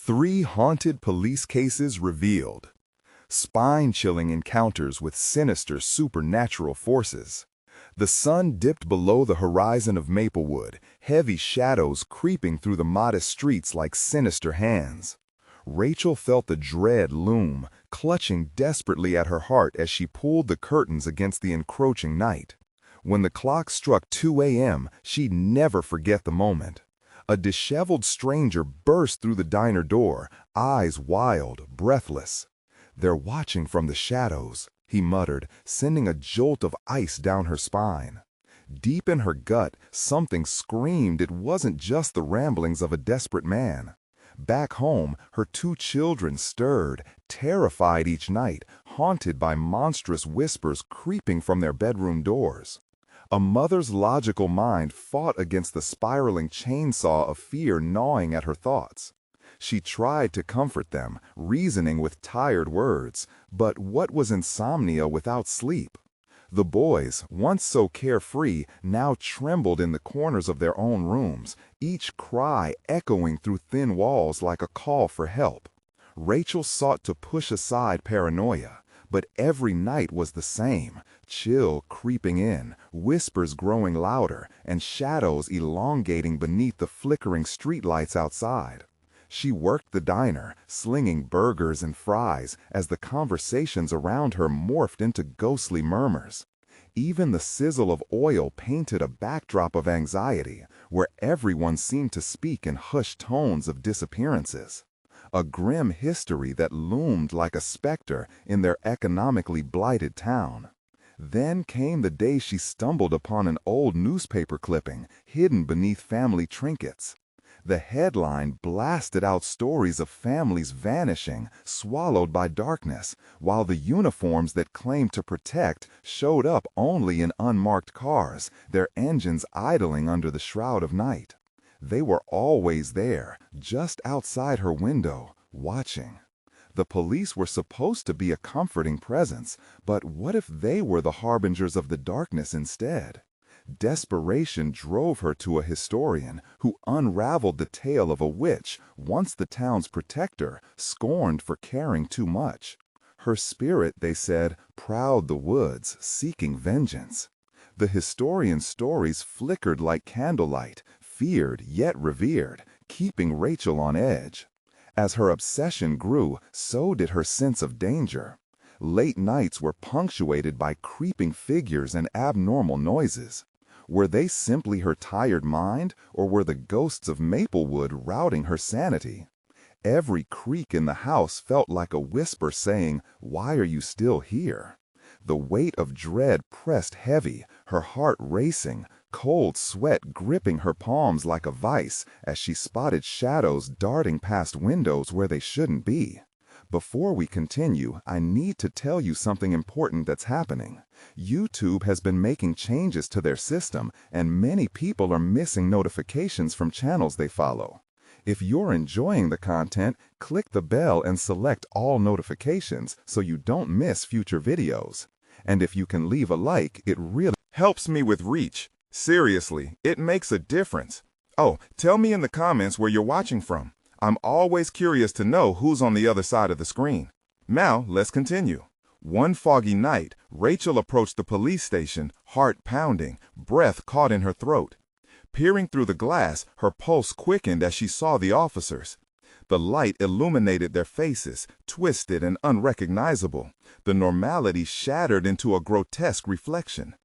3 haunted police cases revealed. Spine-chilling encounters with sinister supernatural forces. The sun dipped below the horizon of Maplewood, heavy shadows creeping through the modest streets like sinister hands. Rachel felt the dread loom, clutching desperately at her heart as she pulled the curtains against the encroaching night. When the clock struck 2 a.m., she'd never forget the moment. A disheveled stranger burst through the diner door, eyes wild, breathless. "They're watching from the shadows," he muttered, sending a jolt of ice down her spine. Deep in her gut, something screamed it wasn't just the ramblings of a desperate man. Back home, her 2 children stirred, terrified each night, haunted by monstrous whispers creeping from their bedroom doors. A mother's logical mind fought against the spiraling chainsaw of fear gnawing at her thoughts. She tried to comfort them, reasoning with tired words, but what was insomnia without sleep? The boys, once so carefree, now trembled in the corners of their own rooms, each cry echoing through thin walls like a call for help. Rachel sought to push aside paranoia, but every night was the same, chill creeping in, whispers growing louder, and shadows elongating beneath the flickering streetlights outside. She worked the diner, slinging burgers and fries as the conversations around her morphed into ghostly murmurs. Even the sizzle of oil painted a backdrop of anxiety, where everyone seemed to speak in hushed tones of disappearances. A grim history that loomed like a specter in their economically blighted town. Then came the day she stumbled upon an old newspaper clipping hidden beneath family trinkets. The headline blasted out stories of families vanishing, swallowed by darkness, while the uniforms that claimed to protect showed up only in unmarked cars, their engines idling under the shroud of night. They were always there, just outside her window, watching. The police were supposed to be a comforting presence, but what if they were the harbingers of the darkness instead? Desperation drove her to a historian who unraveled the tale of a witch, once the town's protector, scorned for caring too much. Her spirit, they said, prowled the woods, seeking vengeance. The historian's stories flickered like candlelight, feared yet revered, keeping Rachel on edge. As her obsession grew, so did her sense of danger. Late nights were punctuated by creeping figures and abnormal noises. Were they simply her tired mind, or were the ghosts of Maplewood routing her sanity? Every creak in the house felt like a whisper saying, "Why are you still here?" The weight of dread pressed heavy, her heart racing, cold sweat gripping her palms like a vice as she spotted shadows darting past windows where they shouldn't be. Before we continue, I need to tell you something important that's happening. YouTube has been making changes to their system, and many people are missing notifications from channels they follow. If you're enjoying the content, click the bell and select all notifications so you don't miss future videos. And if you can leave a like, it really helps me with reach. Seriously, it makes a difference. Oh, tell me in the comments where you're watching from. I'm always curious to know who's on the other side of the screen. Now, let's continue. One foggy night, Rachel approached the police station, heart pounding, breath caught in her throat. Peering through the glass, her pulse quickened as she saw the officers. The light illuminated their faces, twisted and unrecognizable, the normality shattered into a grotesque reflection.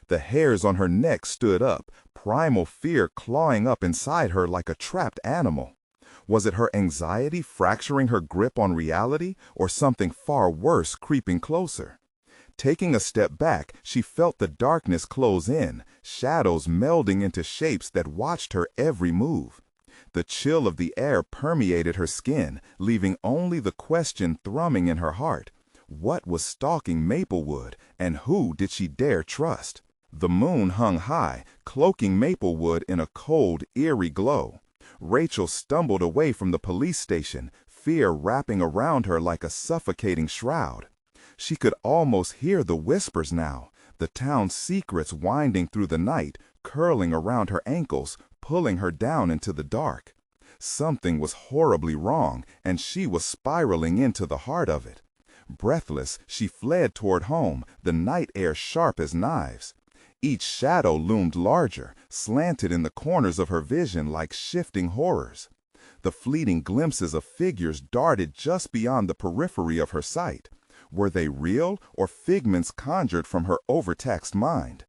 The hairs on her neck stood up, primal fear clawing up inside her like a trapped animal. Was it her anxiety fracturing her grip on reality, or something far worse creeping closer? Taking a step back, she felt the darkness close in, shadows melding into shapes that watched her every move. The chill of the air permeated her skin, leaving only the question thrumming in her heart. What was stalking Maplewood, and who did she dare trust? The moon hung high, cloaking Maplewood in a cold, eerie glow. Rachel stumbled away from the police station, fear wrapping around her like a suffocating shroud. She could almost hear the whispers now, the town's secrets winding through the night, curling around her ankles, pulling her down into the dark. Something was horribly wrong, and she was spiraling into the heart of it. Breathless, she fled toward home, the night air sharp as knives. Each shadow loomed larger, slanted in the corners of her vision like shifting horrors. The fleeting glimpses of figures darted just beyond the periphery of her sight. Were they real or figments conjured from her overtaxed mind?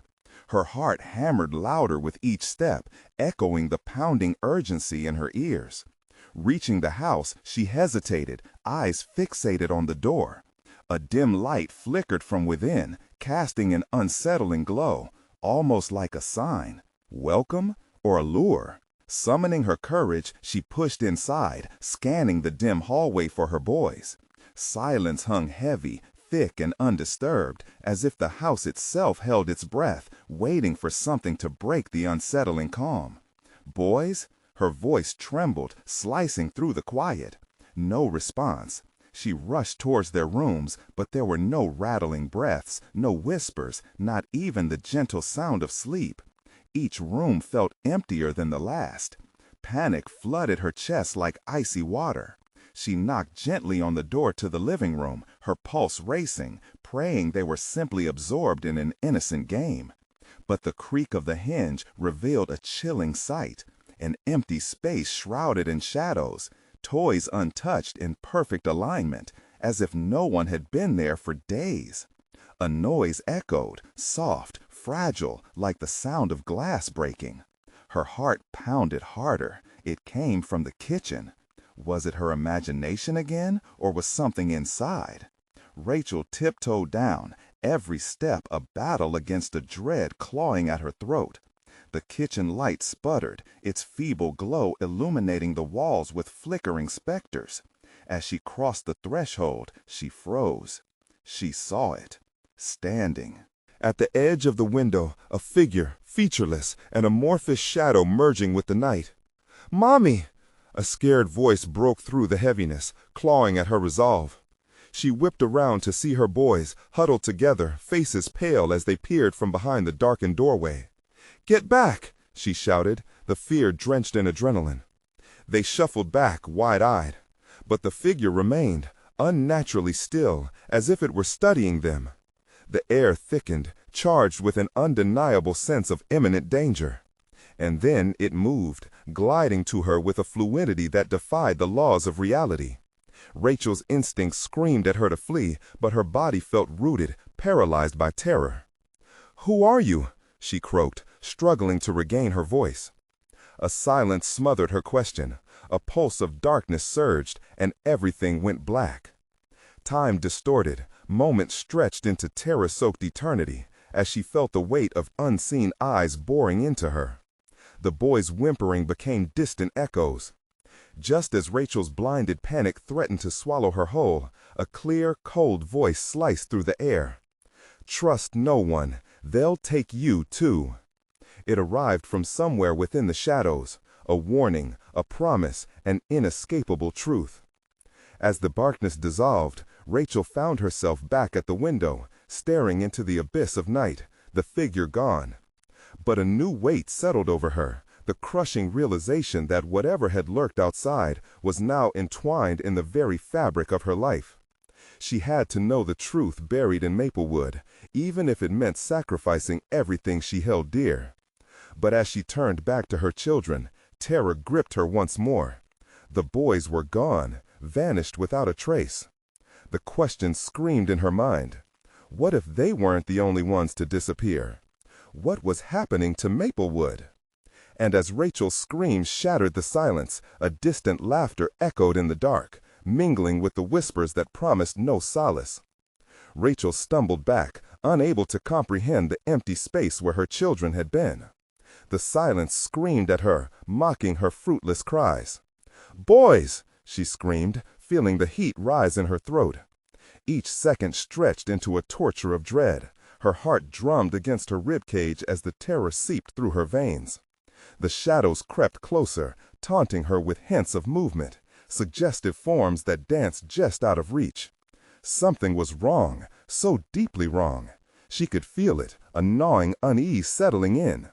Her heart hammered louder with each step, echoing the pounding urgency in her ears. Reaching the house, she hesitated, eyes fixated on the door. A dim light flickered from within, casting an unsettling glow, almost like a sign. Welcome or a lure? Summoning her courage, she pushed inside, scanning the dim hallway for her boys. Silence hung heavy, thick and undisturbed, as if the house itself held its breath, waiting for something to break the unsettling calm. Boys? Her voice trembled, slicing through the quiet. No response. She rushed towards their rooms, but there were no rattling breaths, no whispers, not even the gentle sound of sleep. Each room felt emptier than the last. Panic flooded her chest like icy water. She knocked gently on the door to the living room, her pulse racing, praying they were simply absorbed in an innocent game. But the creak of the hinge revealed a chilling sight, an empty space shrouded in shadows, toys untouched in perfect alignment, as if no one had been there for days. A noise echoed, soft, fragile, like the sound of glass breaking. Her heart pounded harder. It came from the kitchen. Was it her imagination again, or was something inside? Rachel tiptoed down, every step a battle against a dread clawing at her throat. The kitchen light sputtered, its feeble glow illuminating the walls with flickering specters. As she crossed the threshold, she froze. She saw it, standing. At the edge of the window, a figure, featureless, an amorphous shadow merging with the night. "Mommy!" A scared voice broke through the heaviness, clawing at her resolve. She whipped around to see her boys, huddled together, faces pale as they peered from behind the darkened doorway. "Get back!" she shouted, the fear drenched in adrenaline. They shuffled back, wide-eyed. But the figure remained, unnaturally still, as if it were studying them. The air thickened, charged with an undeniable sense of imminent danger. And then it moved, gliding to her with a fluidity that defied the laws of reality. Rachel's instincts screamed at her to flee, but her body felt rooted, paralyzed by terror. "Who are you?" she croaked, struggling to regain her voice. A silence smothered her question. A pulse of darkness surged, and everything went black. Time distorted, moments stretched into terror-soaked eternity, as she felt the weight of unseen eyes boring into her. The boys' whimpering became distant echoes. Just as Rachel's blinded panic threatened to swallow her whole, a clear, cold voice sliced through the air. "Trust no one. They'll take you, too." It arrived from somewhere within the shadows, a warning, a promise, an inescapable truth. As the darkness dissolved, Rachel found herself back at the window, staring into the abyss of night, the figure gone. But a new weight settled over her, the crushing realization that whatever had lurked outside was now entwined in the very fabric of her life. She had to know the truth buried in Maplewood, even if it meant sacrificing everything she held dear. But as she turned back to her children, terror gripped her once more. The boys were gone, vanished without a trace. The question screamed in her mind. What if they weren't the only ones to disappear? What was happening to Maplewood? And as Rachel's screams shattered the silence, a distant laughter echoed in the dark, mingling with the whispers that promised no solace. Rachel stumbled back, unable to comprehend the empty space where her children had been. The silence screamed at her, mocking her fruitless cries. "Boys!" she screamed, feeling the heat rise in her throat. Each second stretched into a torture of dread. Her heart drummed against her ribcage as the terror seeped through her veins. The shadows crept closer, taunting her with hints of movement, suggestive forms that danced just out of reach. Something was wrong, so deeply wrong. She could feel it, a gnawing unease settling in.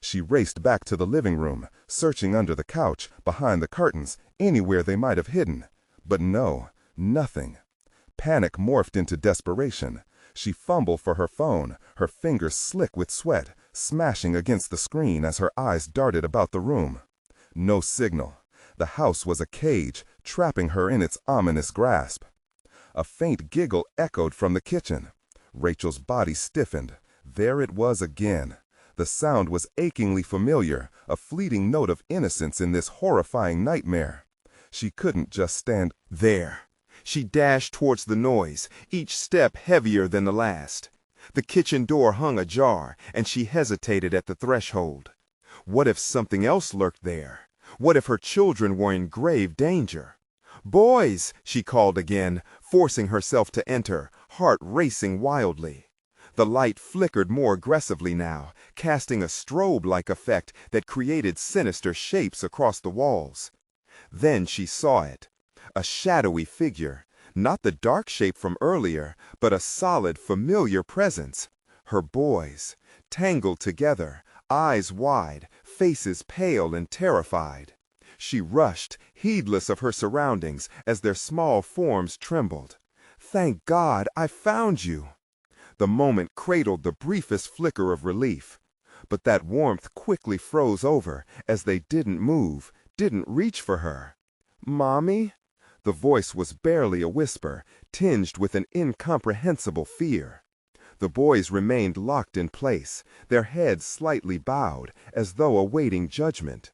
She raced back to the living room, searching under the couch, behind the curtains, anywhere they might have hidden. But no, nothing. Panic morphed into desperation. She fumbled for her phone, her fingers slick with sweat, smashing against the screen as her eyes darted about the room. No signal. The house was a cage, trapping her in its ominous grasp. A faint giggle echoed from the kitchen. Rachel's body stiffened. There it was again. The sound was achingly familiar, a fleeting note of innocence in this horrifying nightmare. She couldn't just stand there. She dashed towards the noise, each step heavier than the last. The kitchen door hung ajar, and she hesitated at the threshold. What if something else lurked there? What if her children were in grave danger? "Boys!" she called again, forcing herself to enter, heart racing wildly. The light flickered more aggressively now, casting a strobe-like effect that created sinister shapes across the walls. Then she saw it. A shadowy figure, not the dark shape from earlier, but a solid, familiar presence. Her boys, tangled together, eyes wide, faces pale and terrified. She rushed, heedless of her surroundings, as their small forms trembled. "Thank God, I found you!" The moment cradled the briefest flicker of relief. But that warmth quickly froze over as they didn't move, didn't reach for her. "Mommy?" The voice was barely a whisper, tinged with an incomprehensible fear. The boys remained locked in place, their heads slightly bowed, as though awaiting judgment.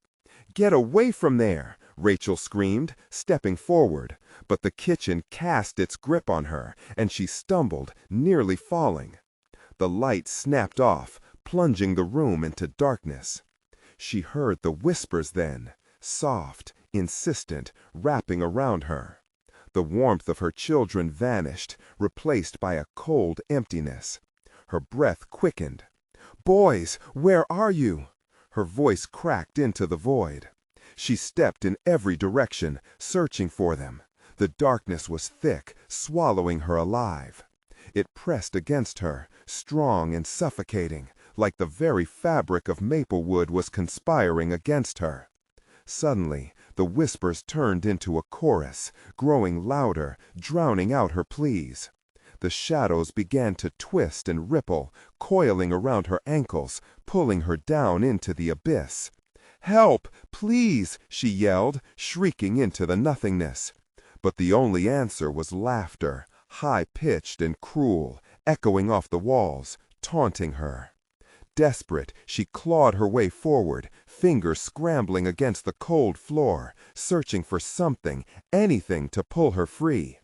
"Get away from there!" Rachel screamed, stepping forward, but the kitchen cast its grip on her, and she stumbled, nearly falling. The light snapped off, plunging the room into darkness. She heard the whispers then, soft, insistent, wrapping around her. The warmth of her children vanished, replaced by a cold emptiness. Her breath quickened. "Boys, where are you?" Her voice cracked into the void. She stepped in every direction, searching for them. The darkness was thick, swallowing her alive. It pressed against her, strong and suffocating, like the very fabric of Maplewood was conspiring against her. Suddenly, the whispers turned into a chorus, growing louder, drowning out her pleas. The shadows began to twist and ripple, coiling around her ankles, pulling her down into the abyss. "Help, please!" she yelled, shrieking into the nothingness. But the only answer was laughter, high-pitched and cruel, echoing off the walls, taunting her. Desperate, she clawed her way forward, fingers scrambling against the cold floor, searching for something, anything to pull her free.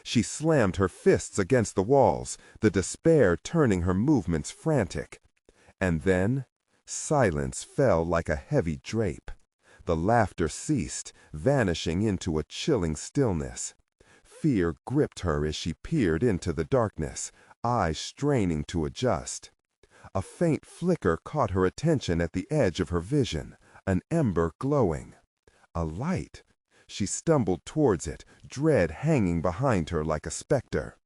She slammed her fists against the walls, the despair turning her movements frantic. And then, silence fell like a heavy drape. The laughter ceased, vanishing into a chilling stillness. Fear gripped her as she peered into the darkness, eyes straining to adjust. A faint flicker caught her attention at the edge of her vision, an ember glowing. A light. She stumbled towards it, dread hanging behind her like a specter.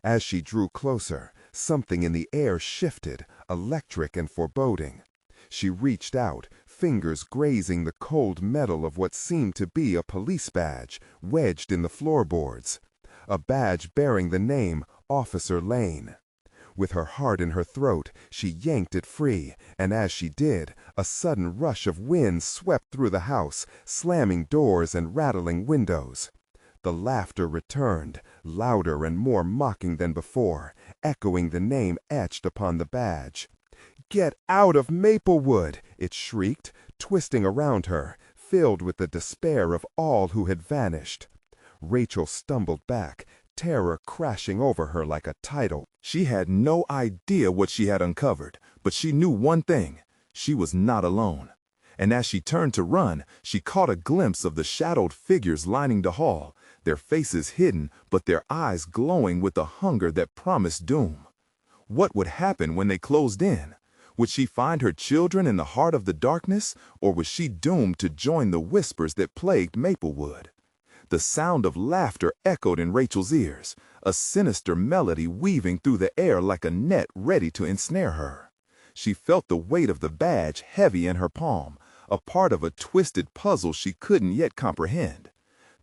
As she drew closer, something in the air shifted, electric and foreboding. She reached out, fingers grazing the cold metal of what seemed to be a police badge, wedged in the floorboards. A badge bearing the name Officer Lane. With her heart in her throat, she yanked it free, and as she did, a sudden rush of wind swept through the house, slamming doors and rattling windows. The laughter returned, louder and more mocking than before, echoing the name etched upon the badge. "Get out of Maplewood!" it shrieked, twisting around her, filled with the despair of all who had vanished. Rachel stumbled back, terror crashing over her like a tidal. She had no idea what she had uncovered, but she knew one thing: she was not alone. And as she turned to run, she caught a glimpse of the shadowed figures lining the hall, their faces hidden, but their eyes glowing with a hunger that promised doom. What would happen when they closed in? Would she find her children in the heart of the darkness, or was she doomed to join the whispers that plagued Maplewood? The sound of laughter echoed in Rachel's ears, a sinister melody weaving through the air like a net ready to ensnare her. She felt the weight of the badge heavy in her palm, a part of a twisted puzzle she couldn't yet comprehend.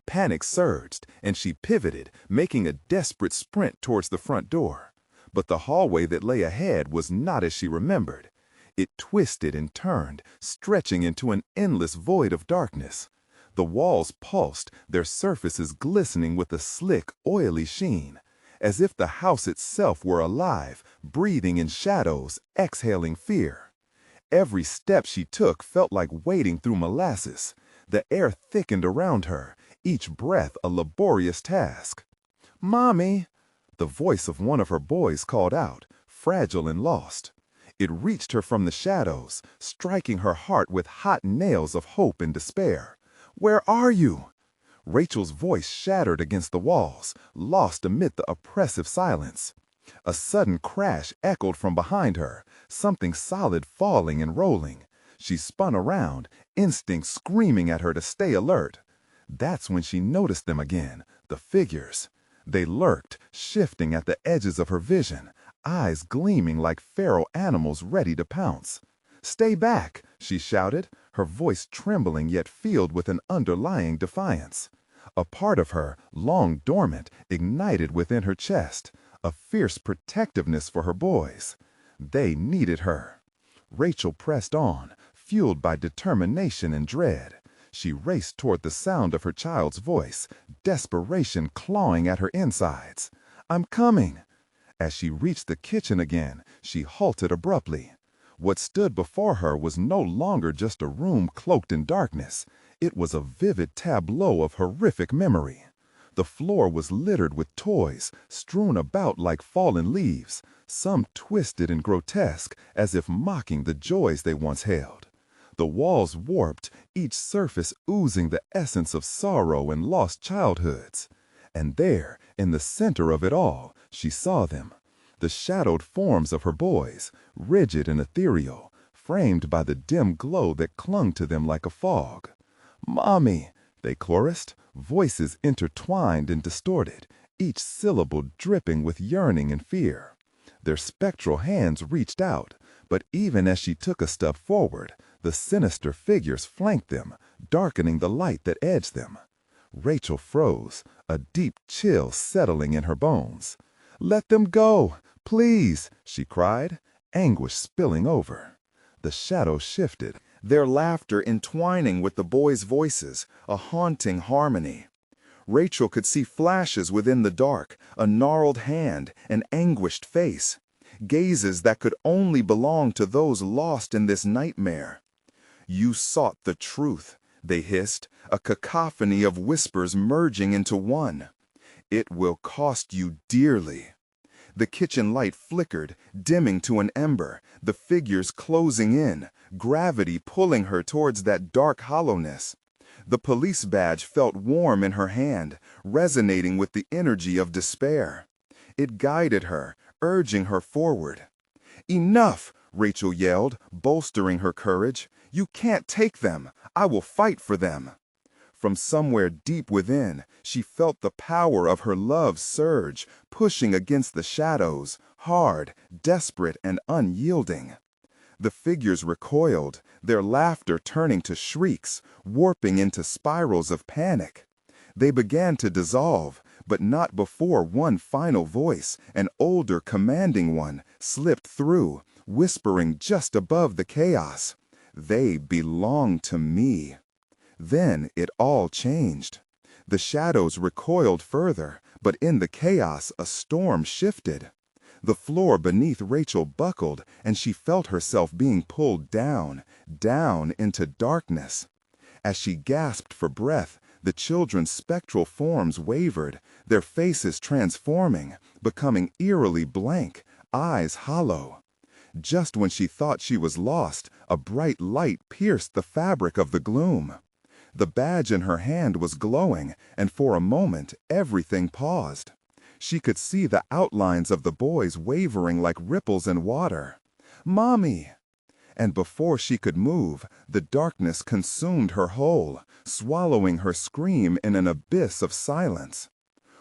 Panic surged, and she pivoted, making a desperate sprint towards the front door. But the hallway that lay ahead was not as she remembered. It twisted and turned, stretching into an endless void of darkness. The walls pulsed, their surfaces glistening with a slick, oily sheen, as if the house itself were alive, breathing in shadows, exhaling fear. Every step she took felt like wading through molasses. The air thickened around her, each breath a laborious task. "Mommy!" The voice of one of her boys called out, fragile and lost. It reached her from the shadows, striking her heart with hot nails of hope and despair. "Where are you?" Rachel's voice shattered against the walls, lost amid the oppressive silence. A sudden crash echoed from behind her, something solid falling and rolling. She spun around, instinct screaming at her to stay alert. That's when she noticed them again, the figures. They lurked, shifting at the edges of her vision, eyes gleaming like feral animals ready to pounce. "Stay back!" she shouted, her voice trembling yet filled with an underlying defiance. A part of her, long dormant, ignited within her chest, a fierce protectiveness for her boys. They needed her. Rachel pressed on, fueled by determination and dread. She raced toward the sound of her child's voice, desperation clawing at her insides. "I'm coming!" As she reached the kitchen again, she halted abruptly. What stood before her was no longer just a room cloaked in darkness. It was a vivid tableau of horrific memory. The floor was littered with toys, strewn about like fallen leaves, some twisted and grotesque, as if mocking the joys they once held. The walls warped, each surface oozing the essence of sorrow and lost childhoods. And there, in the center of it all, she saw them. The shadowed forms of her boys, rigid and ethereal, framed by the dim glow that clung to them like a fog. "Mommy!" they chorused, voices intertwined and distorted, each syllable dripping with yearning and fear. Their spectral hands reached out, but even as she took a step forward, the sinister figures flanked them, darkening the light that edged them. Rachel froze, a deep chill settling in her bones. "Let them go, please!" she cried, anguish spilling over. The shadows shifted, their laughter entwining with the boys' voices, a haunting harmony. Rachel could see flashes within the dark, a gnarled hand, an anguished face, gazes that could only belong to those lost in this nightmare. "You sought the truth," they hissed, a cacophony of whispers merging into one. "It will cost you dearly." The kitchen light flickered, dimming to an ember, the figures closing in, gravity pulling her towards that dark hollowness. The police badge felt warm in her hand, resonating with the energy of despair. It guided her, urging her forward. "Enough!" Rachel yelled, bolstering her courage. "You can't take them! I will fight for them!" From somewhere deep within, she felt the power of her love surge, pushing against the shadows, hard, desperate, and unyielding. The figures recoiled, their laughter turning to shrieks, warping into spirals of panic. They began to dissolve, but not before one final voice, an older, commanding one, slipped through, whispering just above the chaos. "They belong to me." Then it all changed. The shadows recoiled further, but in the chaos a storm shifted. The floor beneath Rachel buckled, and she felt herself being pulled down, down into darkness. As she gasped for breath, the children's spectral forms wavered, their faces transforming, becoming eerily blank, eyes hollow. Just when she thought she was lost, a bright light pierced the fabric of the gloom. The badge in her hand was glowing, and for a moment everything paused. She could see the outlines of the boys wavering like ripples in water. "Mommy!" And before she could move, the darkness consumed her whole, swallowing her scream in an abyss of silence.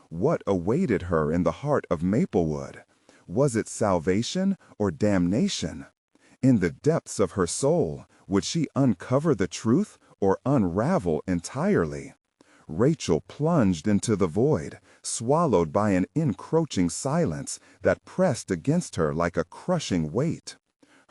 What awaited her in the heart of Maplewood? Was it salvation or damnation? In the depths of her soul, would she uncover the truth or unravel entirely? Rachel plunged into the void, swallowed by an encroaching silence that pressed against her like a crushing weight.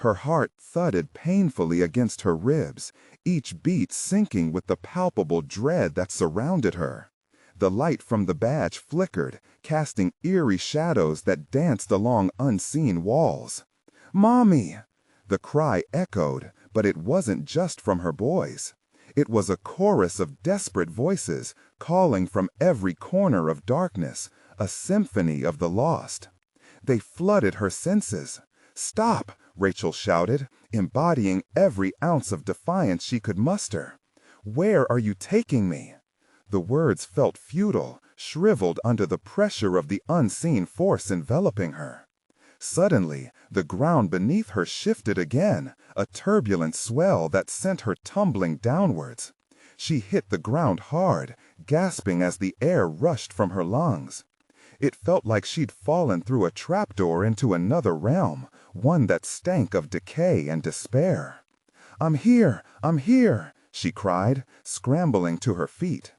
Her heart thudded painfully against her ribs, each beat sinking with the palpable dread that surrounded her. The light from the badge flickered, casting eerie shadows that danced along unseen walls. "Mommy!" The cry echoed, but it wasn't just from her boys. It was a chorus of desperate voices, calling from every corner of darkness, a symphony of the lost. They flooded her senses. "Stop!" Rachel shouted, embodying every ounce of defiance she could muster. "Where are you taking me?" The words felt futile, shriveled under the pressure of the unseen force enveloping her. Suddenly, the ground beneath her shifted again, a turbulent swell that sent her tumbling downwards. She hit the ground hard, gasping as the air rushed from her lungs. It felt like she'd fallen through a trapdoor into another realm, one that stank of decay and despair. I'm here!" she cried, scrambling to her feet.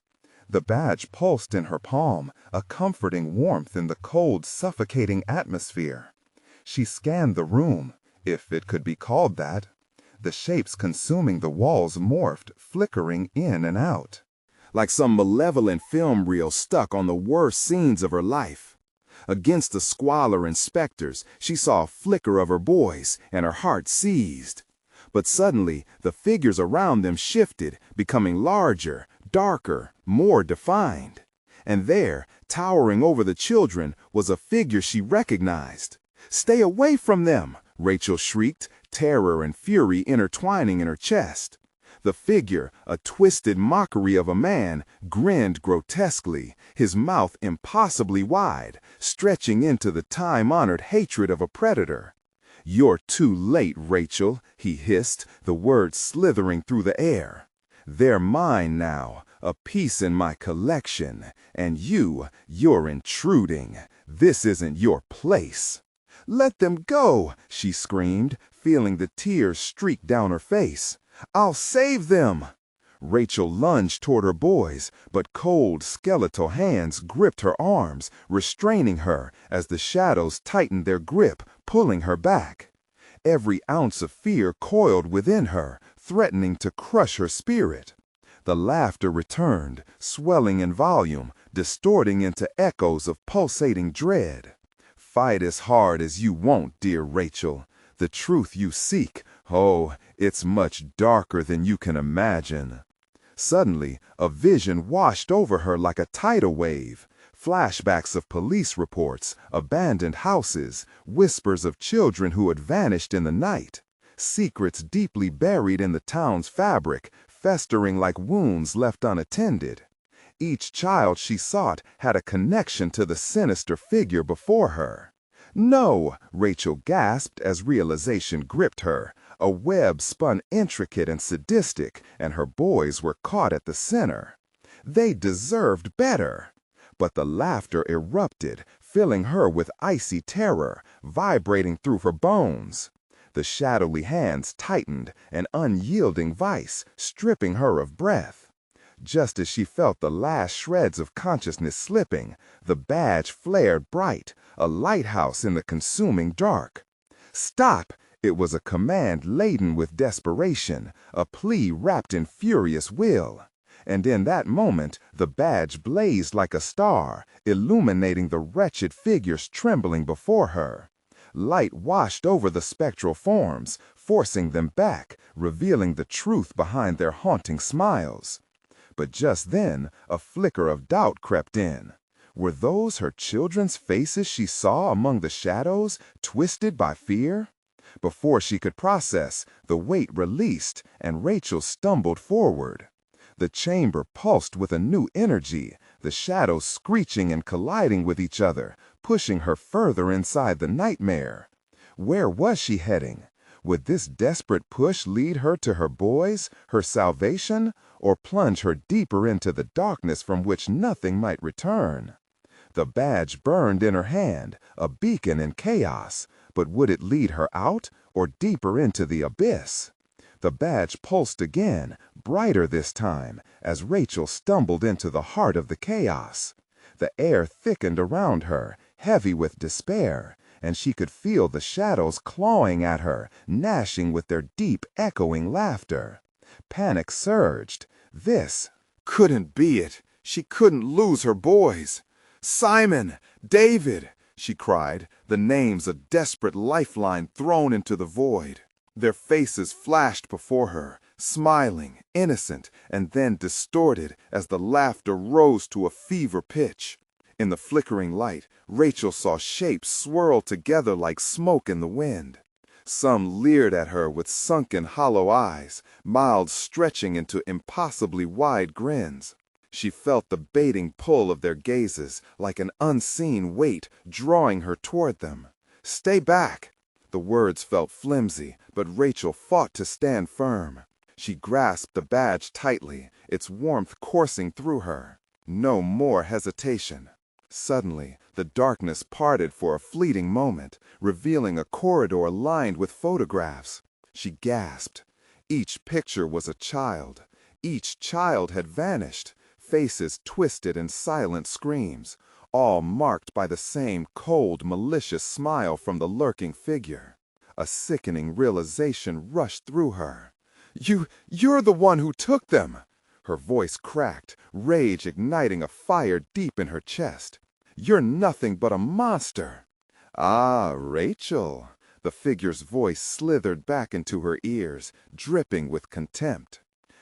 The badge pulsed in her palm, a comforting warmth in the cold, suffocating atmosphere. She scanned the room, if it could be called that. The shapes consuming the walls morphed, flickering in and out, like some malevolent film reel stuck on the worst scenes of her life. Against the squalor and specters, she saw a flicker of her boys, and her heart seized. But suddenly, the figures around them shifted, becoming larger, darker, more defined. And there, towering over the children, was a figure she recognized. "Stay away from them!" Rachel shrieked, terror and fury intertwining in her chest. The figure, a twisted mockery of a man, grinned grotesquely, his mouth impossibly wide, stretching into the time-honored hatred of a predator. "You're too late, Rachel," he hissed, the words slithering through the air. "They're mine now, a piece in my collection, and you're intruding. This isn't your place." "Let them go!" she screamed, feeling the tears streak down her face. "I'll save them!" Rachel lunged toward her boys, but cold, skeletal hands gripped her arms, restraining her as the shadows tightened their grip, pulling her back. Every ounce of fear coiled within her, threatening to crush her spirit. The laughter returned, swelling in volume, distorting into echoes of pulsating dread. "Fight as hard as you want, dear Rachel. The truth you seek, oh, it's much darker than you can imagine." Suddenly, a vision washed over her like a tidal wave. Flashbacks of police reports, abandoned houses, whispers of children who had vanished in the night. Secrets deeply buried in the town's fabric, festering like wounds left unattended. Each child she sought had a connection to the sinister figure before her. "No!" Rachel gasped as realization gripped her. A web spun intricate and sadistic, and her boys were caught at the center. They deserved better. But the laughter erupted, filling her with icy terror, vibrating through her bones. The shadowy hands tightened, an unyielding vice, stripping her of breath. Just as she felt the last shreds of consciousness slipping, the badge flared bright, a lighthouse in the consuming dark. "Stop!" It was a command laden with desperation, a plea wrapped in furious will. And in that moment, the badge blazed like a star, illuminating the wretched figures trembling before her. Light washed over the spectral forms, forcing them back, revealing the truth behind their haunting smiles. But just then, a flicker of doubt crept in. Were those her children's faces she saw among the shadows, twisted by fear? Before she could process, the weight released, and Rachel stumbled forward. The chamber pulsed with a new energy, the shadows screeching and colliding with each other, pushing her further inside the nightmare. Where was she heading? Would this desperate push lead her to her boys, her salvation, or plunge her deeper into the darkness from which nothing might return? The badge burned in her hand, a beacon in chaos, but would it lead her out or deeper into the abyss? The badge pulsed again, brighter this time, as Rachel stumbled into the heart of the chaos. The air thickened around her, heavy with despair, and she could feel the shadows clawing at her, gnashing with their deep, echoing laughter. Panic surged. This couldn't be it. She couldn't lose her boys. Simon! David! She cried, the names a desperate lifeline thrown into the void. Their faces flashed before her, smiling, innocent, and then distorted as the laughter rose to a fever pitch. In the flickering light, Rachel saw shapes swirl together like smoke in the wind. Some leered at her with sunken, hollow eyes, mouths stretching into impossibly wide grins. She felt the baiting pull of their gazes, like an unseen weight drawing her toward them. "Stay back!" The words felt flimsy, but Rachel fought to stand firm. She grasped the badge tightly, its warmth coursing through her. No more hesitation. Suddenly, the darkness parted for a fleeting moment, revealing a corridor lined with photographs. She gasped. Each picture was a child. Each child had vanished, faces twisted in silent screams, all marked by the same cold, malicious smile from the lurking figure. A sickening realization rushed through her. You're the one who took them!" Her voice cracked, rage igniting a fire deep in her chest. "You're nothing but a monster!" "Ah, Rachel!" The figure's voice slithered back into her ears, dripping with contempt.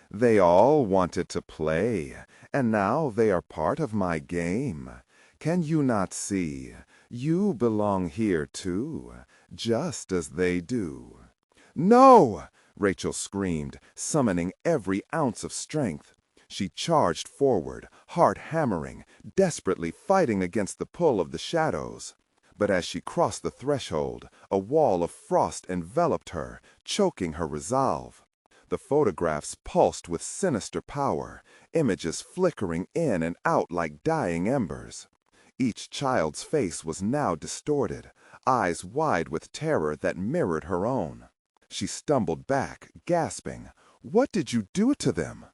"They all wanted to play, and now they are part of my game. Can you not see? You belong here too, just as they do." "No!" Rachel screamed, summoning every ounce of strength. She charged forward, heart hammering, desperately fighting against the pull of the shadows. But as she crossed the threshold, a wall of frost enveloped her, choking her resolve. The photographs pulsed with sinister power, images flickering in and out like dying embers. Each child's face was now distorted, eyes wide with terror that mirrored her own. She stumbled back, gasping, "What did you do to them?"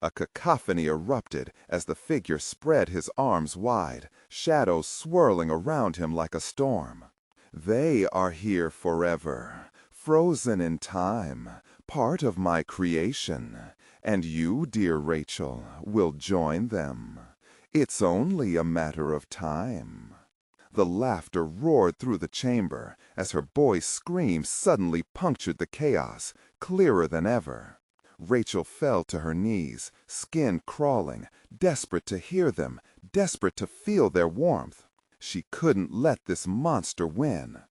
A cacophony erupted as the figure spread his arms wide, shadows swirling around him like a storm. "They are here forever, frozen in time, part of my creation, and you, dear Rachel, will join them. It's only a matter of time." The laughter roared through the chamber as her boy's screams suddenly punctured the chaos, clearer than ever. Rachel fell to her knees, skin crawling, desperate to hear them, desperate to feel their warmth. She couldn't let this monster win.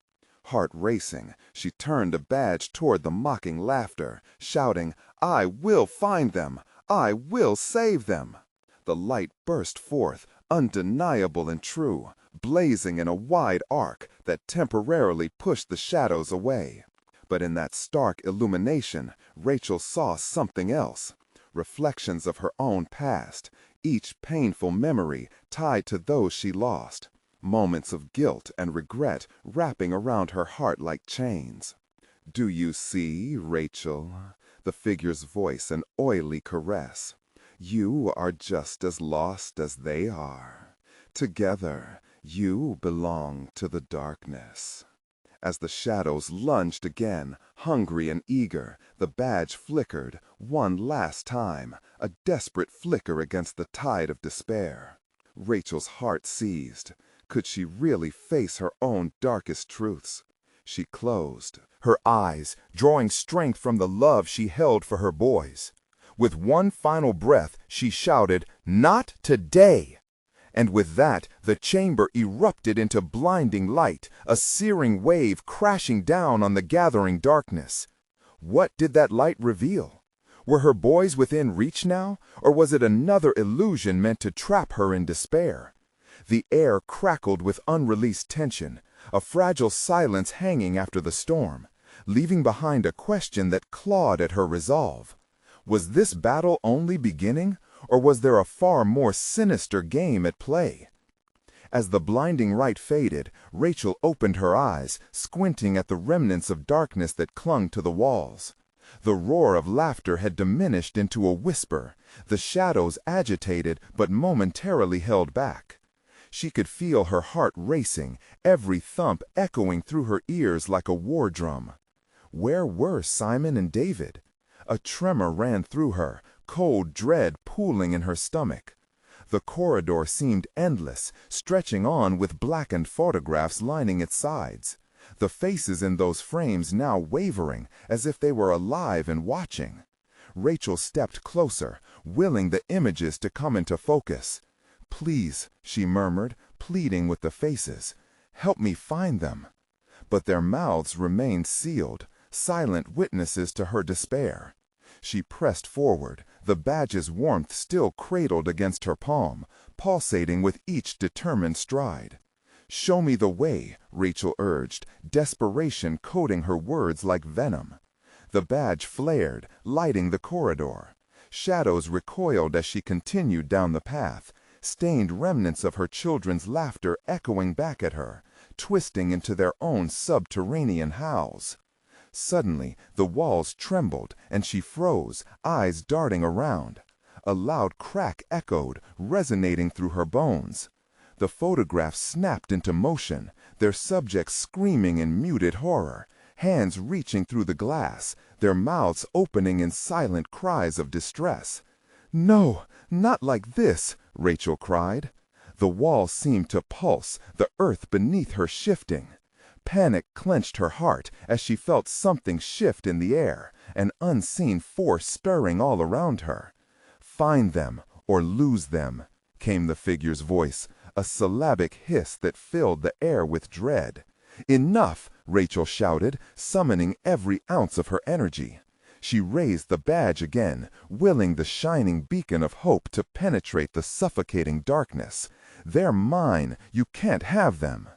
Heart racing, she turned a badge toward the mocking laughter, shouting, "I will find them! I will save them!" The light burst forth, undeniable and true, blazing in a wide arc that temporarily pushed the shadows away. But in that stark illumination, Rachel saw something else. Reflections of her own past, each painful memory tied to those she lost. Moments of guilt and regret wrapping around her heart like chains. "Do you see, Rachel?" The figure's voice an oily caress. "You are just as lost as they are. Together, you belong to the darkness." As the shadows lunged again, hungry and eager, the badge flickered, one last time, a desperate flicker against the tide of despair. Rachel's heart seized. Could she really face her own darkest truths? She closed her eyes, drawing strength from the love she held for her boys. With one final breath, she shouted, "Not today!" And with that, the chamber erupted into blinding light, a searing wave crashing down on the gathering darkness. What did that light reveal? Were her boys within reach now, or was it another illusion meant to trap her in despair? The air crackled with unreleased tension, a fragile silence hanging after the storm, leaving behind a question that clawed at her resolve. Was this battle only beginning, or was there a far more sinister game at play? As the blinding light faded, Rachel opened her eyes, squinting at the remnants of darkness that clung to the walls. The roar of laughter had diminished into a whisper, the shadows agitated but momentarily held back. She could feel her heart racing, every thump echoing through her ears like a war drum. Where were Simon and David? A tremor ran through her, cold dread pooling in her stomach. The corridor seemed endless, stretching on with blackened photographs lining its sides. The faces in those frames now wavering, as if they were alive and watching. Rachel stepped closer, willing the images to come into focus. "Please," she murmured, pleading with the faces, "help me find them." But their mouths remained sealed, silent witnesses to her despair. She pressed forward, the badge's warmth still cradled against her palm, pulsating with each determined stride. "Show me the way," Rachel urged, desperation coating her words like venom. The badge flared, lighting the corridor. Shadows recoiled as she continued down the path, stained remnants of her children's laughter echoing back at her, twisting into their own subterranean howls. Suddenly, the walls trembled, and she froze, eyes darting around. A loud crack echoed, resonating through her bones. The photographs snapped into motion, their subjects screaming in muted horror, hands reaching through the glass, their mouths opening in silent cries of distress. "No, not like this," Rachel cried. The wall seemed to pulse, the earth beneath her shifting. Panic clenched her heart as she felt something shift in the air, an unseen force stirring all around her. "Find them, or lose them," came the figure's voice, a syllabic hiss that filled the air with dread. "Enough!" Rachel shouted, summoning every ounce of her energy. She raised the badge again, willing the shining beacon of hope to penetrate the suffocating darkness. "They're mine! You can't have them!"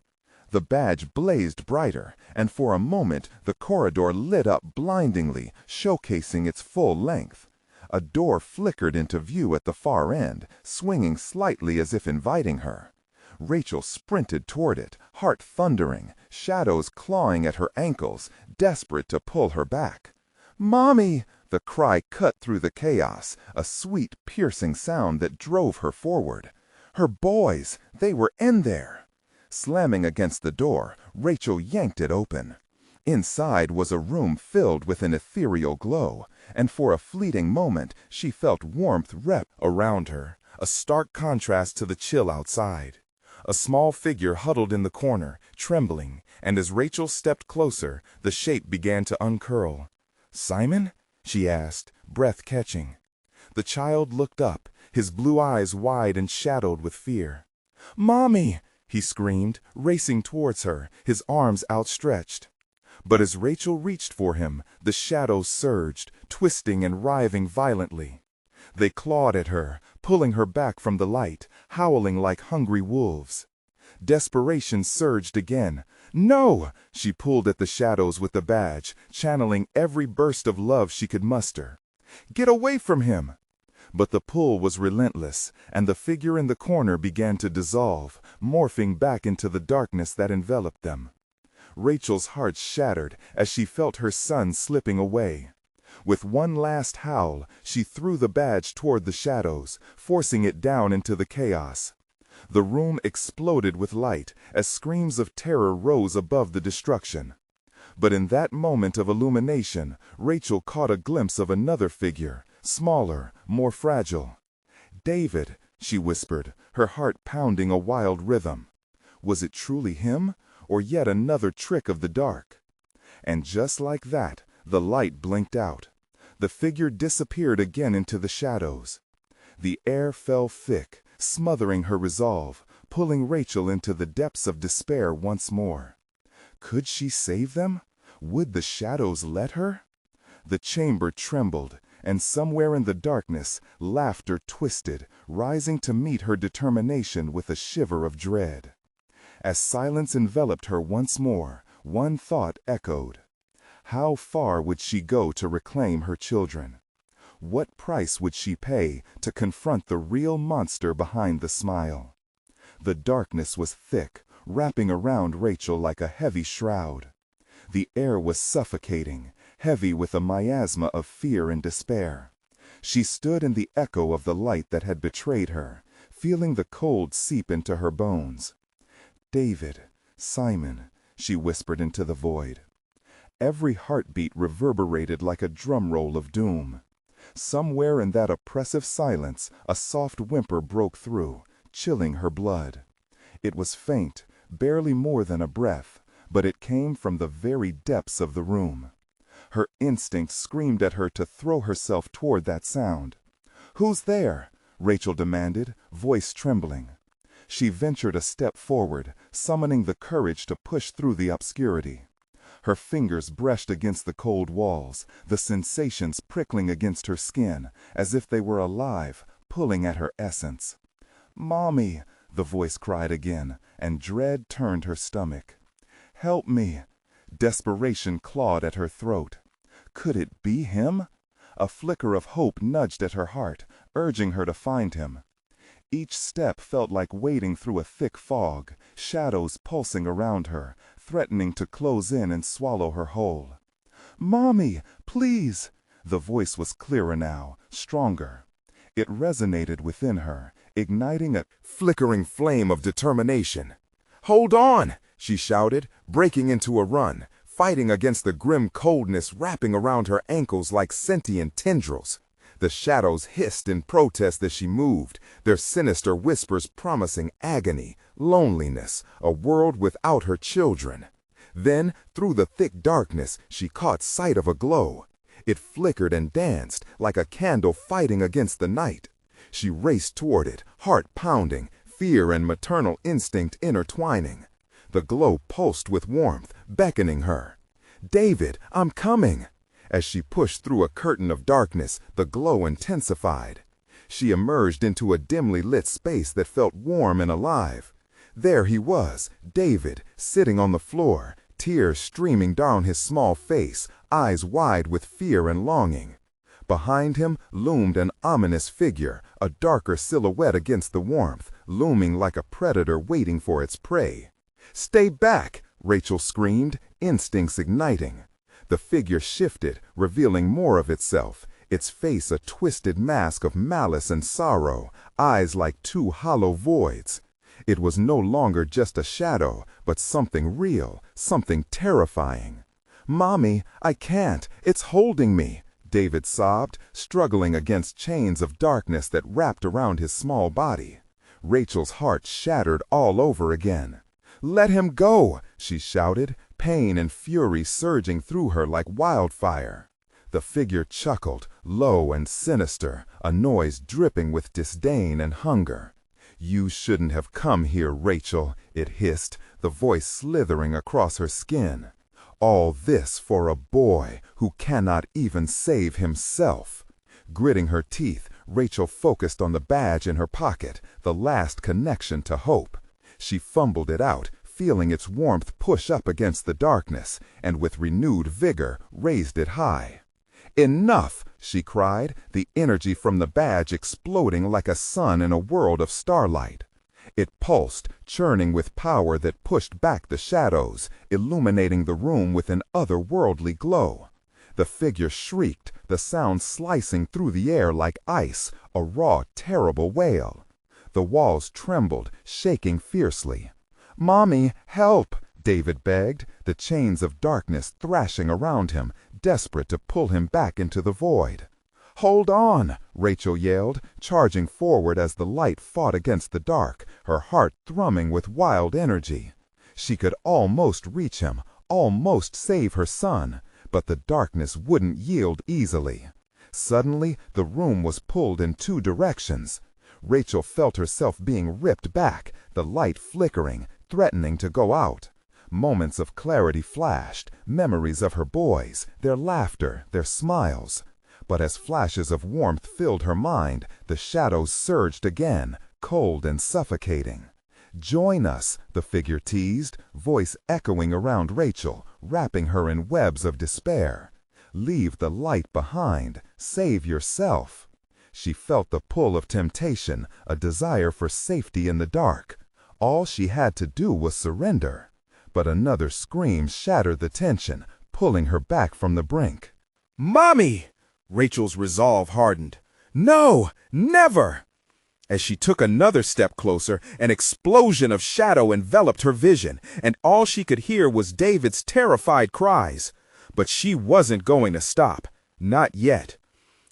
The badge blazed brighter, and for a moment the corridor lit up blindingly, showcasing its full length. A door flickered into view at the far end, swinging slightly as if inviting her. Rachel sprinted toward it, heart thundering, shadows clawing at her ankles, desperate to pull her back. "Mommy!" The cry cut through the chaos, a sweet, piercing sound that drove her forward. Her boys! They were in there! Slamming against the door, Rachel yanked it open. Inside was a room filled with an ethereal glow, and for a fleeting moment she felt warmth wrap around her, a stark contrast to the chill outside. A small figure huddled in the corner, trembling, and as Rachel stepped closer, the shape began to uncurl. "Simon?" she asked, breath catching. The child looked up, his blue eyes wide and shadowed with fear. "Mommy!" he screamed, racing towards her, his arms outstretched. But as Rachel reached for him, the shadows surged, twisting and writhing violently. They clawed at her, pulling her back from the light, howling like hungry wolves. Desperation surged again. "No!" She pulled at the shadows with the badge, channeling every burst of love she could muster. "Get away from him!" But the pull was relentless, and the figure in the corner began to dissolve, morphing back into the darkness that enveloped them. Rachel's heart shattered as she felt her son slipping away. With one last howl, she threw the badge toward the shadows, forcing it down into the chaos. The room exploded with light as screams of terror rose above the destruction. But in that moment of illumination, Rachel caught a glimpse of another figure, smaller, more fragile. "David," she whispered, her heart pounding a wild rhythm. Was it truly him, or yet another trick of the dark? And just like that, the light blinked out. The figure disappeared again into the shadows. The air fell thick, smothering her resolve, pulling Rachel into the depths of despair once more. Could she save them? Would the shadows let her? The chamber trembled, and somewhere in the darkness, laughter twisted, rising to meet her determination with a shiver of dread. As silence enveloped her once more, one thought echoed. How far would she go to reclaim her children? What price would she pay to confront the real monster behind the smile? The darkness was thick, wrapping around Rachel like a heavy shroud. The air was suffocating, heavy with a miasma of fear and despair. She stood in the echo of the light that had betrayed her, feeling the cold seep into her bones. "David, Simon," she whispered into the void. Every heartbeat reverberated like a drum roll of doom. Somewhere in that oppressive silence, a soft whimper broke through, chilling her blood. It was faint, barely more than a breath, but it came from the very depths of the room. Her instinct screamed at her to throw herself toward that sound. "Who's there?" Rachel demanded, voice trembling. She ventured a step forward, summoning the courage to push through the obscurity. Her fingers brushed against the cold walls, the sensations prickling against her skin, as if they were alive, pulling at her essence. "Mommy," the voice cried again, and dread turned her stomach. "Help me." Desperation clawed at her throat. Could it be him? A flicker of hope nudged at her heart, urging her to find him. Each step felt like wading through a thick fog, shadows pulsing around her, threatening to close in and swallow her whole. "Mommy, please!" The voice was clearer now, stronger. It resonated within her, igniting a flickering flame of determination. "Hold on!" she shouted, breaking into a run, fighting against the grim coldness wrapping around her ankles like sentient tendrils. The shadows hissed in protest as she moved, their sinister whispers promising agony, loneliness, a world without her children. Then, through the thick darkness, she caught sight of a glow. It flickered and danced, like a candle fighting against the night. She raced toward it, heart pounding, fear and maternal instinct intertwining. The glow pulsed with warmth, beckoning her. "David, I'm coming!" As she pushed through a curtain of darkness, the glow intensified. She emerged into a dimly lit space that felt warm and alive. There he was, David, sitting on the floor, tears streaming down his small face, eyes wide with fear and longing. Behind him loomed an ominous figure, a darker silhouette against the warmth, looming like a predator waiting for its prey. "Stay back!" Rachel screamed, instincts igniting. The figure shifted, revealing more of itself, its face a twisted mask of malice and sorrow, eyes like two hollow voids. It was no longer just a shadow, but something real, something terrifying. "Mommy, I can't, it's holding me," David sobbed, struggling against chains of darkness that wrapped around his small body. Rachel's heart shattered all over again. "Let him go!" she shouted, pain and fury surging through her like wildfire. The figure chuckled, low and sinister, a noise dripping with disdain and hunger. "You shouldn't have come here, Rachel," it hissed, the voice slithering across her skin. "All this for a boy who cannot even save himself." Gritting her teeth, Rachel focused on the badge in her pocket, the last connection to hope. She fumbled it out, feeling its warmth push up against the darkness, and with renewed vigor raised it high. "Enough!" she cried, the energy from the badge exploding like a sun in a world of starlight. It pulsed, churning with power that pushed back the shadows, illuminating the room with an otherworldly glow. The figure shrieked, the sound slicing through the air like ice, a raw, terrible wail. The walls trembled, shaking fiercely. "Mommy, help!" David begged, the chains of darkness thrashing around him, desperate to pull him back into the void. "Hold on!" Rachel yelled, charging forward as the light fought against the dark, her heart thrumming with wild energy. She could almost reach him, almost save her son, but the darkness wouldn't yield easily. Suddenly, the room was pulled in two directions. Rachel felt herself being ripped back, the light flickering, threatening to go out. Moments of clarity flashed, memories of her boys, their laughter, their smiles. But as flashes of warmth filled her mind, the shadows surged again, cold and suffocating. "Join us," the figure teased, voice echoing around Rachel, wrapping her in webs of despair. "Leave the light behind, save yourself." She felt the pull of temptation, a desire for safety in the dark. All she had to do was surrender. But another scream shattered the tension, pulling her back from the brink. "Mommy!" Rachel's resolve hardened. "No, never!" As she took another step closer, an explosion of shadow enveloped her vision, and all she could hear was David's terrified cries. But she wasn't going to stop. Not yet.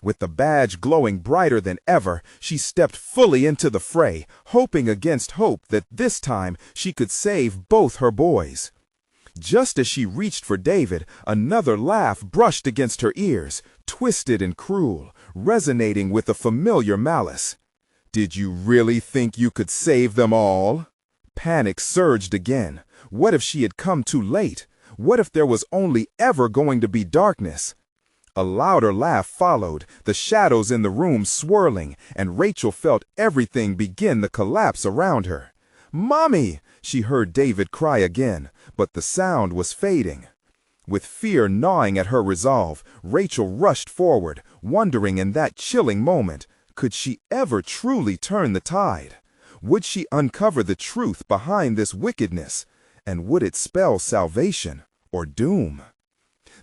With the badge glowing brighter than ever, she stepped fully into the fray, hoping against hope that this time she could save both her boys. Just as she reached for David, another laugh brushed against her ears, twisted and cruel, resonating with a familiar malice. "Did you really think you could save them all?" Panic surged again. What if she had come too late? What if there was only ever going to be darkness? A louder laugh followed, the shadows in the room swirling, and Rachel felt everything begin to collapse around her. "Mommy!" she heard David cry again, but the sound was fading. With fear gnawing at her resolve, Rachel rushed forward, wondering in that chilling moment, could she ever truly turn the tide? Would she uncover the truth behind this wickedness? And would it spell salvation or doom?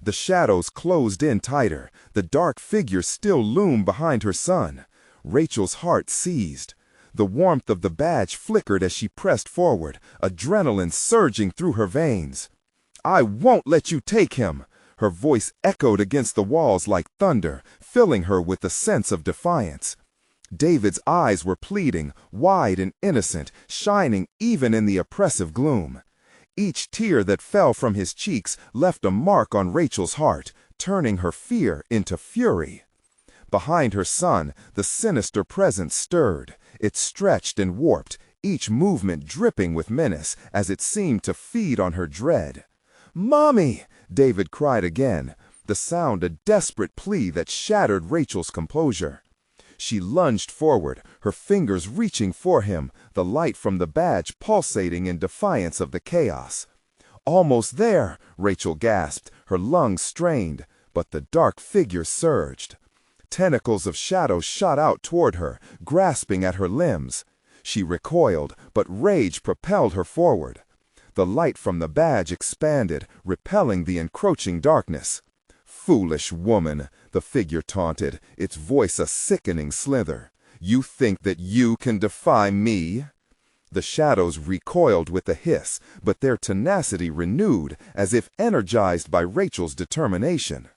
The shadows closed in tighter, the dark figure still loomed behind her son. Rachel's heart seized. The warmth of the badge flickered as she pressed forward, adrenaline surging through her veins. "I won't let you take him!" Her voice echoed against the walls like thunder, filling her with a sense of defiance. David's eyes were pleading, wide and innocent, shining even in the oppressive gloom. Each tear that fell from his cheeks left a mark on Rachel's heart, turning her fear into fury. Behind her son, the sinister presence stirred. It stretched and warped, each movement dripping with menace as it seemed to feed on her dread. "Mommy!" David cried again, the sound a desperate plea that shattered Rachel's composure. She lunged forward, her fingers reaching for him, the light from the badge pulsating in defiance of the chaos. "Almost there!" Rachel gasped, her lungs strained, but the dark figure surged. Tentacles of shadow shot out toward her, grasping at her limbs. She recoiled, but rage propelled her forward. The light from the badge expanded, repelling the encroaching darkness. "Foolish woman," the figure taunted, its voice a sickening slither. "You think that you can defy me?" The shadows recoiled with a hiss, but their tenacity renewed, as if energized by Rachel's determination.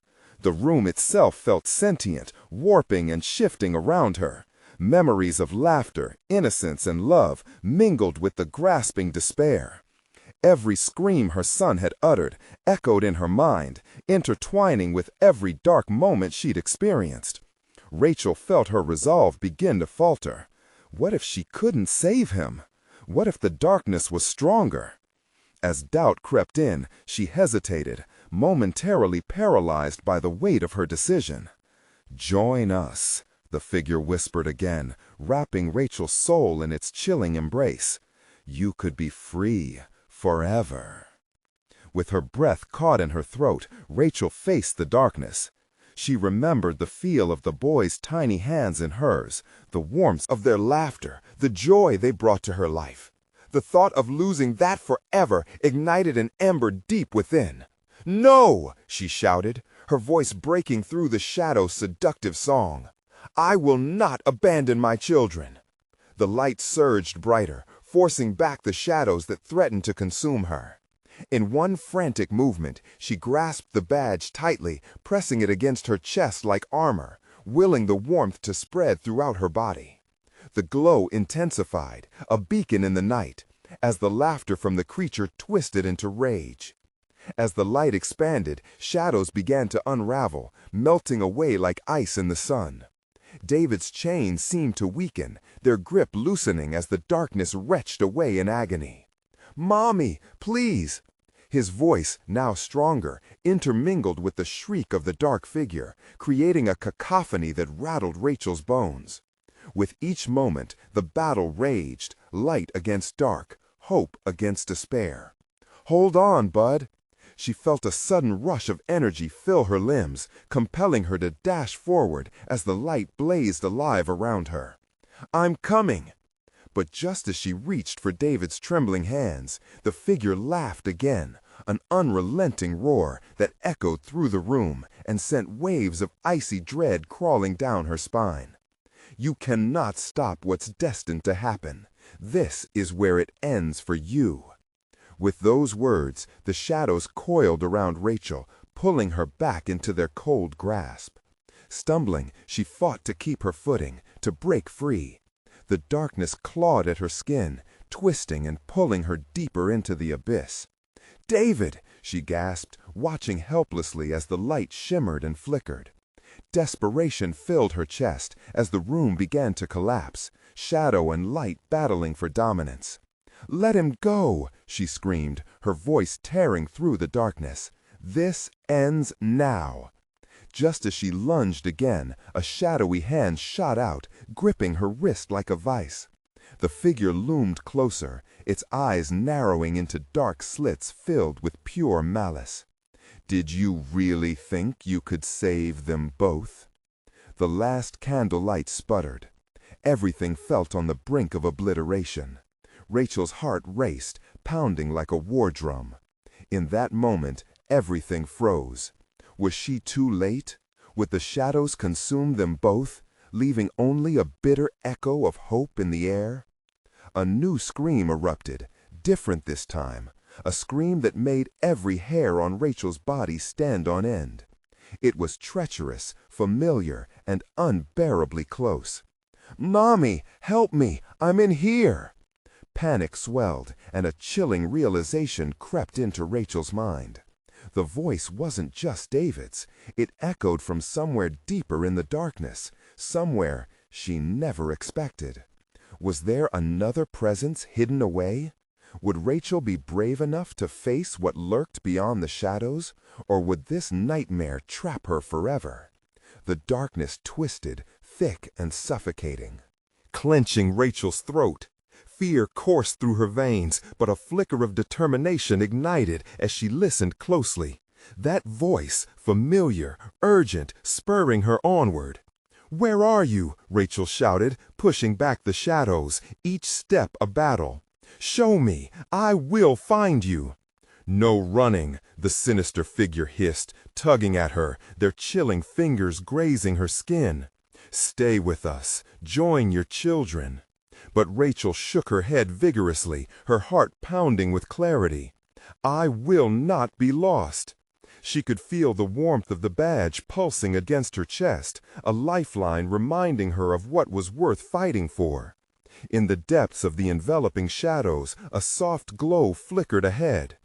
The room itself felt sentient, warping and shifting around her. Memories of laughter, innocence, and love mingled with the grasping despair. Every scream her son had uttered echoed in her mind, intertwining with every dark moment she'd experienced. Rachel felt her resolve begin to falter. What if she couldn't save him? What if the darkness was stronger? As doubt crept in, she hesitated, momentarily paralyzed by the weight of her decision. "Join us," the figure whispered again, wrapping Rachel's soul in its chilling embrace. "You could be free. Forever." With her breath caught in her throat, Rachel faced the darkness. She remembered the feel of the boys' tiny hands in hers, the warmth of their laughter, the joy they brought to her life. The thought of losing that forever ignited an ember deep within. "No!" she shouted, her voice breaking through the shadow's seductive song. "I will not abandon my children." The light surged brighter, forcing back the shadows that threatened to consume her. In one frantic movement, she grasped the badge tightly, pressing it against her chest like armor, willing the warmth to spread throughout her body. The glow intensified, a beacon in the night, as the laughter from the creature twisted into rage. As the light expanded, shadows began to unravel, melting away like ice in the sun. David's chains seemed to weaken, their grip loosening as the darkness retched away in agony. "Mommy, please!" His voice, now stronger, intermingled with the shriek of the dark figure, creating a cacophony that rattled Rachel's bones. With each moment, the battle raged, light against dark, hope against despair. "Hold on, bud!" She felt a sudden rush of energy fill her limbs, compelling her to dash forward as the light blazed alive around her. "I'm coming!" But just as she reached for David's trembling hands, the figure laughed again, an unrelenting roar that echoed through the room and sent waves of icy dread crawling down her spine. You cannot stop what's destined to happen. This is where it ends for you. With those words, the shadows coiled around Rachel, pulling her back into their cold grasp. Stumbling, she fought to keep her footing, to break free. The darkness clawed at her skin, twisting and pulling her deeper into the abyss. "David!" she gasped, watching helplessly as the light shimmered and flickered. Desperation filled her chest as the room began to collapse, shadow and light battling for dominance. "Let him go!" she screamed, her voice tearing through the darkness. "This ends now!" Just as she lunged again, a shadowy hand shot out, gripping her wrist like a vice. The figure loomed closer, its eyes narrowing into dark slits filled with pure malice. "Did you really think you could save them both?" The last candlelight sputtered. Everything felt on the brink of obliteration. Rachel's heart raced, pounding like a war drum. In that moment, everything froze. Was she too late? Would the shadows consume them both, leaving only a bitter echo of hope in the air? A new scream erupted, different this time, a scream that made every hair on Rachel's body stand on end. It was treacherous, familiar, and unbearably close. "Mommy, help me! I'm in here!" Panic swelled, and a chilling realization crept into Rachel's mind. The voice wasn't just David's. It echoed from somewhere deeper in the darkness, somewhere she never expected. Was there another presence hidden away? Would Rachel be brave enough to face what lurked beyond the shadows, or would this nightmare trap her forever? The darkness twisted, thick and suffocating, clenching Rachel's throat. Fear coursed through her veins, but a flicker of determination ignited as she listened closely. That voice, familiar, urgent, spurring her onward. "Where are you?" Rachel shouted, pushing back the shadows, each step a battle. "Show me! I will find you!" "No running," the sinister figure hissed, tugging at her, their chilling fingers grazing her skin. "Stay with us. Join your children." But Rachel shook her head vigorously, her heart pounding with clarity. "I will not be lost." She could feel the warmth of the badge pulsing against her chest, a lifeline reminding her of what was worth fighting for. In the depths of the enveloping shadows, a soft glow flickered ahead.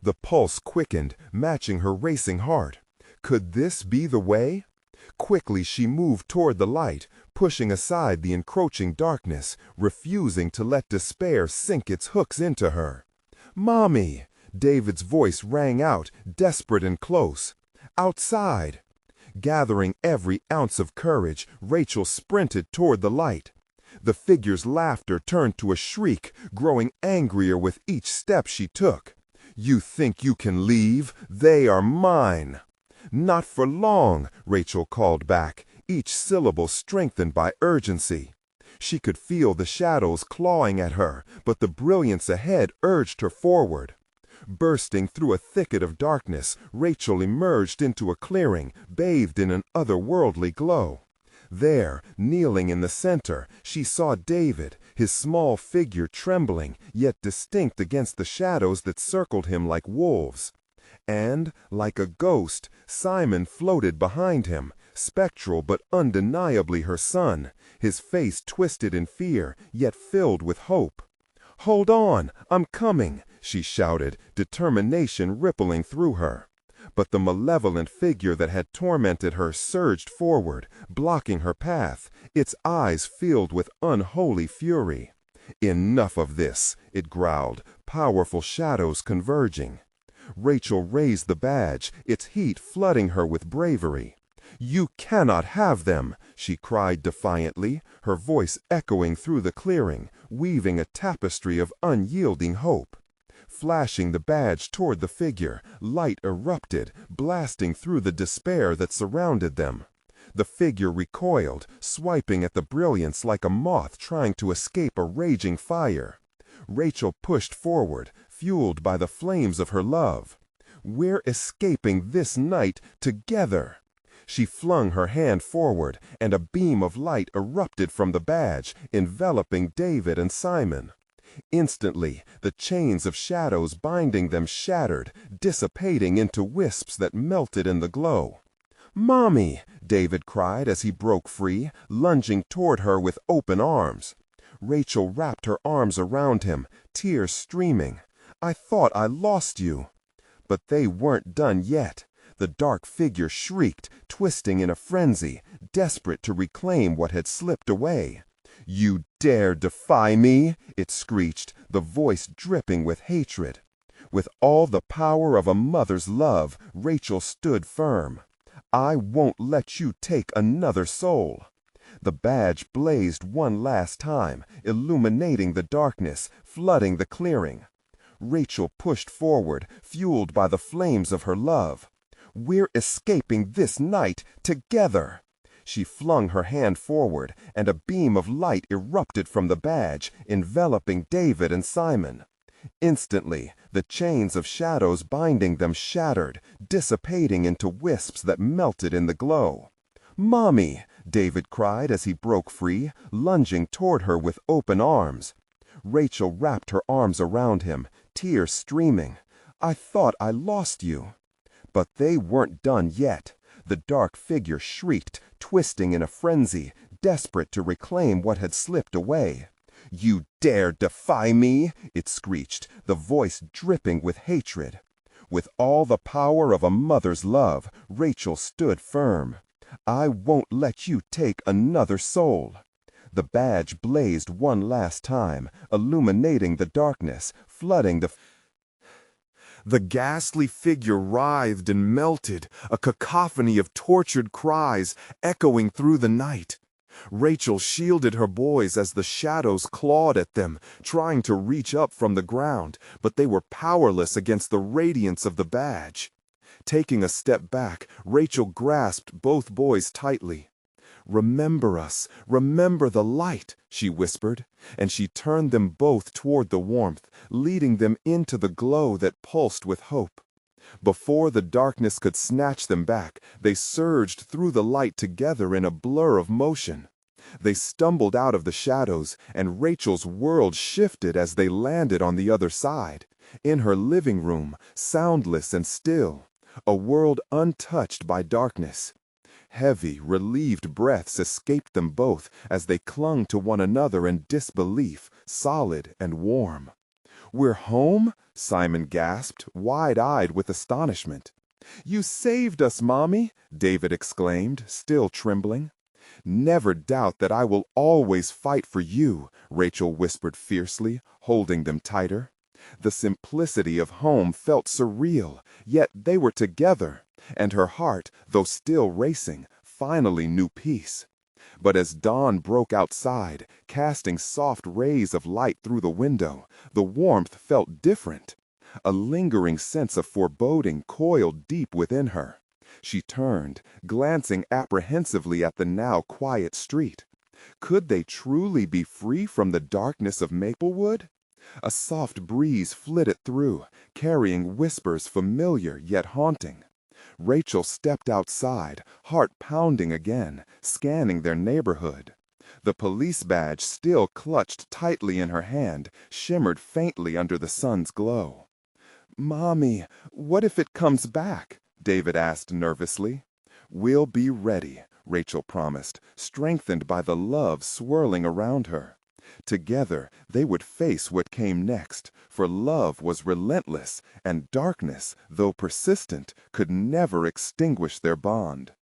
The pulse quickened, matching her racing heart. Could this be the way? Quickly she moved toward the light, pushing aside the encroaching darkness, refusing to let despair sink its hooks into her. "Mommy!" David's voice rang out, desperate and close. "Outside!" Gathering every ounce of courage, Rachel sprinted toward the light. The figure's laughter turned to a shriek, growing angrier with each step she took. "You think you can leave? They are mine!" "Not for long," Rachel called back, each syllable strengthened by urgency. She could feel the shadows clawing at her, but the brilliance ahead urged her forward. Bursting through a thicket of darkness, Rachel emerged into a clearing, bathed in an otherworldly glow. There, kneeling in the center, she saw David, his small figure trembling, yet distinct against the shadows that circled him like wolves. And, like a ghost, Simon floated behind him, spectral but undeniably her son, his face twisted in fear, yet filled with hope. "Hold on, I'm coming," she shouted, determination rippling through her. But the malevolent figure that had tormented her surged forward, blocking her path, its eyes filled with unholy fury. "Enough of this," it growled, powerful shadows converging. Rachel raised the badge, its heat flooding her with bravery. "You cannot have them!" she cried defiantly, her voice echoing through the clearing, weaving a tapestry of unyielding hope. Flashing the badge toward the figure, light erupted, blasting through the despair that surrounded them. The figure recoiled, swiping at the brilliance like a moth trying to escape a raging fire. Rachel pushed forward, fueled by the flames of her love. "We're escaping this night together." She flung her hand forward, and a beam of light erupted from the badge, enveloping David and Simon. Instantly, the chains of shadows binding them shattered, dissipating into wisps that melted in the glow. "Mommy!" David cried as he broke free, lunging toward her with open arms. Rachel wrapped her arms around him, tears streaming. "I thought I lost you." But they weren't done yet. The dark figure shrieked, twisting in a frenzy, desperate to reclaim what had slipped away. "You dare defy me?" it screeched, the voice dripping with hatred. With all the power of a mother's love, Rachel stood firm. "I won't let you take another soul." The badge blazed one last time, illuminating the darkness, flooding the clearing. Rachel pushed forward, fueled by the flames of her love. "We're escaping this night together." She flung her hand forward, and a beam of light erupted from the badge, enveloping David and Simon. Instantly, the chains of shadows binding them shattered, dissipating into wisps that melted in the glow. "Mommy!" David cried as he broke free, lunging toward her with open arms. Rachel wrapped her arms around him, tears streaming. "I thought I lost you." But they weren't done yet. The dark figure shrieked, twisting in a frenzy, desperate to reclaim what had slipped away. "You dare defy me?" it screeched, the voice dripping with hatred. With all the power of a mother's love, Rachel stood firm. "I won't let you take another soul." The badge blazed one last time, illuminating the darkness, flooding the ghastly figure writhed and melted, a cacophony of tortured cries echoing through the night. Rachel shielded her boys as the shadows clawed at them, trying to reach up from the ground, but they were powerless against the radiance of the badge. Taking a step back, Rachel grasped both boys tightly. "Remember us, remember the light," she whispered, and she turned them both toward the warmth, leading them into the glow that pulsed with hope. Before the darkness could snatch them back, they surged through the light together in a blur of motion. They stumbled out of the shadows, and Rachel's world shifted as they landed on the other side, in her living room, soundless and still, a world untouched by darkness. Heavy, relieved breaths escaped them both as they clung to one another in disbelief, solid and warm. "We're home?" Simon gasped, wide-eyed with astonishment. "You saved us, Mommy!" David exclaimed, still trembling. "Never doubt that I will always fight for you," Rachel whispered fiercely, holding them tighter. The simplicity of home felt surreal, yet they were together, and her heart, though still racing, finally knew peace. But as dawn broke outside, casting soft rays of light through the window, the warmth felt different. A lingering sense of foreboding coiled deep within her. She turned, glancing apprehensively at the now quiet street. Could they truly be free from the darkness of Maplewood? A soft breeze flitted through, carrying whispers familiar yet haunting. Rachel stepped outside, heart pounding again, scanning their neighborhood. The police badge, still clutched tightly in her hand, shimmered faintly under the sun's glow. "Mommy, what if it comes back?" David asked nervously. "We'll be ready," Rachel promised, strengthened by the love swirling around her. Together, they would face what came next, for love was relentless, and darkness, though persistent, could never extinguish their bond.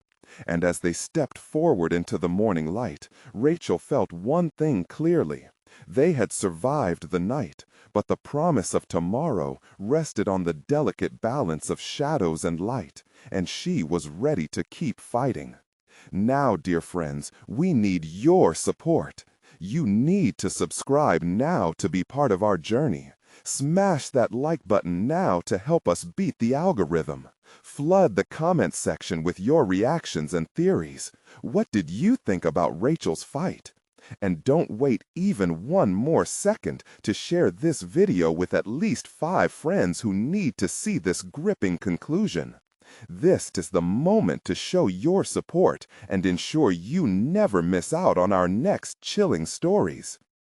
And as they stepped forward into the morning light, Rachel felt one thing clearly. They had survived the night, but the promise of tomorrow rested on the delicate balance of shadows and light, and she was ready to keep fighting. Now, dear friends, we need your support. You need to subscribe now to be part of our journey. Smash that like button now to help us beat the algorithm. Flood the comment section with your reactions and theories. What did you think about Rachel's fight? And don't wait even one more second to share this video with at least 5 friends who need to see this gripping conclusion. This is the moment to show your support and ensure you never miss out on our next chilling stories.